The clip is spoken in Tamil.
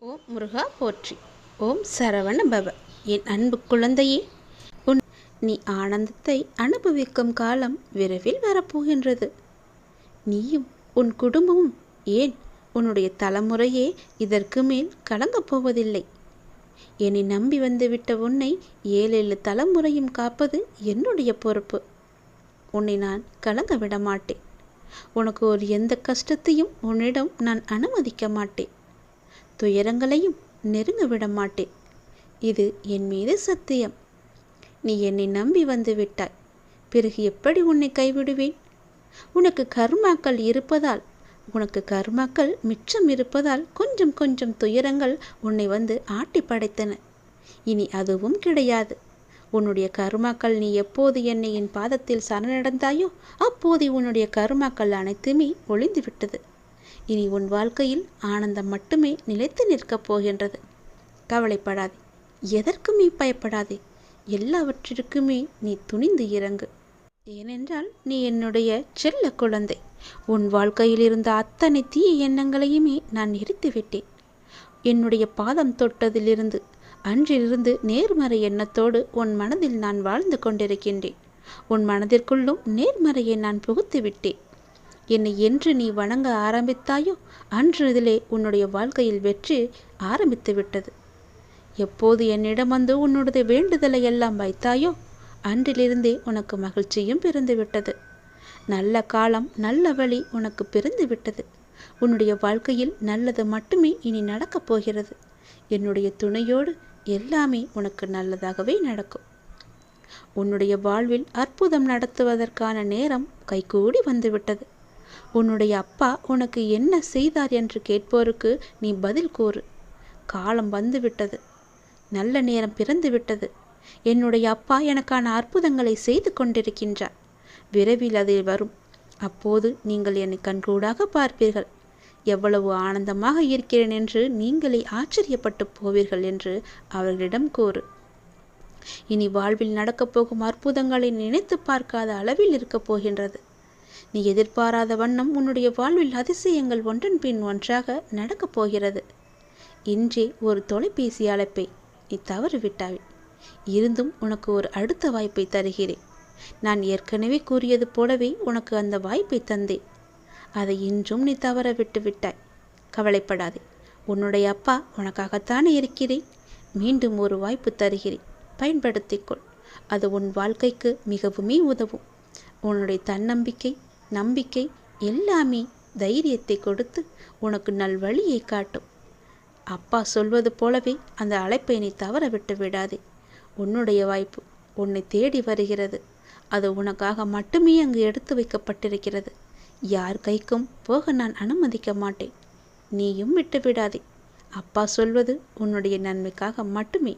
ஓம் முருகா போற்றி. ஓம் சரவண பவ. என் அன்பு குழந்தையே, நீ ஆனந்தத்தை அனுபவிக்கும் காலம் விரைவில் வரப்போகின்றது. நீயும் உன் குடும்பமும், ஏன் உன்னுடைய தலைமுறையே இதற்கு மேல் கலங்கப் போவதில்லை. என்னை நம்பி வந்துவிட்ட உன்னை 7 தலைமுறையும் காப்பது என்னுடைய பொறுப்பு. உன்னை நான் கலங்க விட மாட்டேன். உனக்கு ஒரு எந்த கஷ்டத்தையும் உன்னிடம் நான் அனுமதிக்க மாட்டேன். துயரங்களையும் நெருங்க விட மாட்டேன். இது என் மீது சத்தியம். நீ என்னை நம்பி வந்து விட்டாய். பிறகு எப்படி உன்னை கைவிடுவேன்? உனக்கு கர்மாக்கள் மிச்சம் இருப்பதால் கொஞ்சம் கொஞ்சம் துயரங்கள் உன்னை வந்து ஆட்டி படைத்தன. இனி அதுவும் கிடையாது. உன்னுடைய கர்மாக்கள், நீ எப்போது என்னை என் பாதத்தில் சரணடைந்தாயோ அப்போது உன்னுடைய கர்மாக்கள் அனைத்துமே ஒளிந்து விட்டது. இனி உன் வாழ்க்கையில் ஆனந்தம் மட்டுமே நிலைத்து நிற்கப் போகின்றது. கவலைப்படாதே, எதற்குமே பயப்படாதே. எல்லாவற்றிற்குமே நீ துணிந்து இறங்கு. ஏனென்றால் நீ என்னுடைய செல்ல குழந்தை. உன் வாழ்க்கையில் இருந்த அத்தனை தீய எண்ணங்களையுமே நான் நிறுத்தி விட்டேன். என்னுடைய பாதம் தொட்டதிலிருந்து அன்றிலிருந்து நேர்மறை எண்ணத்தோடு உன் மனதில் நான் வாழ்ந்து கொண்டிருக்கின்றேன். உன் மனதிற்குள்ளும் நேர்மறையை நான் புகுத்தி விட்டேன். என்னை என்று நீ வணங்க ஆரம்பித்தாயோ அன்றிலே உன்னுடைய வாழ்க்கையில் வெற்றி ஆரம்பித்து விட்டது. எப்போது என்னிடம் வந்து உன்னுடைய வேண்டுதலை எல்லாம் வைத்தாயோ அன்றிலிருந்தே உனக்கு மகிழ்ச்சியும் பிறந்து விட்டது. நல்ல காலம், நல்ல வழி உனக்கு பிறந்து விட்டது. உன்னுடைய வாழ்க்கையில் நல்லது மட்டுமே இனி நடக்கப் போகிறது. என்னுடைய துணையோடு எல்லாமே உனக்கு நல்லதாகவே நடக்கும். உன்னுடைய வாழ்வில் அற்புதம் நடத்துவதற்கான நேரம் கைகூடி வந்துவிட்டது. உன்னுடைய அப்பா உனக்கு என்ன செய்தார் என்று கேட்போருக்கு நீ பதில் கூறு. காலம் வந்துவிட்டது. நல்ல நேரம் பிறந்து விட்டது. என்னுடைய அப்பா எனக்கான அற்புதங்களை செய்து கொண்டிருக்கின்றார். விரைவில் அது வரும். அப்போது நீங்கள் என்னை கண்கூடாக பார்ப்பீர்கள். எவ்வளவு ஆனந்தமாக இருக்கிறேன் என்று நீங்களே ஆச்சரியப்பட்டு போவீர்கள் என்று அவர்களிடம் கூறு. இனி வாழ்வில் நடக்கப் போகும் அற்புதங்களை நினைத்து பார்க்காத அளவில் இருக்கப் போகின்றது. நீ எதிர்பாராத வண்ணம் உன்னுடைய வாழ்வில் அதிசயங்கள் ஒன்றன் பின் ஒன்றாக நடக்கப் போகிறது. இன்றே ஒரு தொலைபேசி அழைப்பை நீ தவறிவிட்டாய். இருந்தும் உனக்கு ஒரு அடுத்த வாய்ப்பை தருகிறேன். நான் ஏற்கனவே கூறியது போலவே உனக்கு அந்த வாய்ப்பை தந்தேன். அதை இன்றும் நீ தவற விட்டு விட்டாய். கவலைப்படாதே. உன்னுடைய அப்பா உனக்காகத்தானே இருக்கிறேன். மீண்டும் ஒரு வாய்ப்பு தருகிறேன். பயன்படுத்திக்கொள். அது உன் வாழ்க்கைக்கு மிகவுமே உதவும். உன்னுடைய தன்னம்பிக்கை, நம்பிக்கை எல்லாமே தைரியத்தை கொடுத்து உனக்கு நல்வழியை காட்டும். அப்பா சொல்வது போலவே அந்த அழைப்பை நீ தவற விட்டு விடாதே. உன்னுடைய வாய்ப்பு உன்னை தேடி வருகிறது. அது உனக்காக மட்டுமே அங்கு எடுத்து வைக்கப்பட்டிருக்கிறது. யார் கைக்கும் போக நான் அனுமதிக்க மாட்டேன். நீயும் விட்டு விடாதே. அப்பா சொல்வது உன்னுடைய நன்மைக்காக மட்டுமே.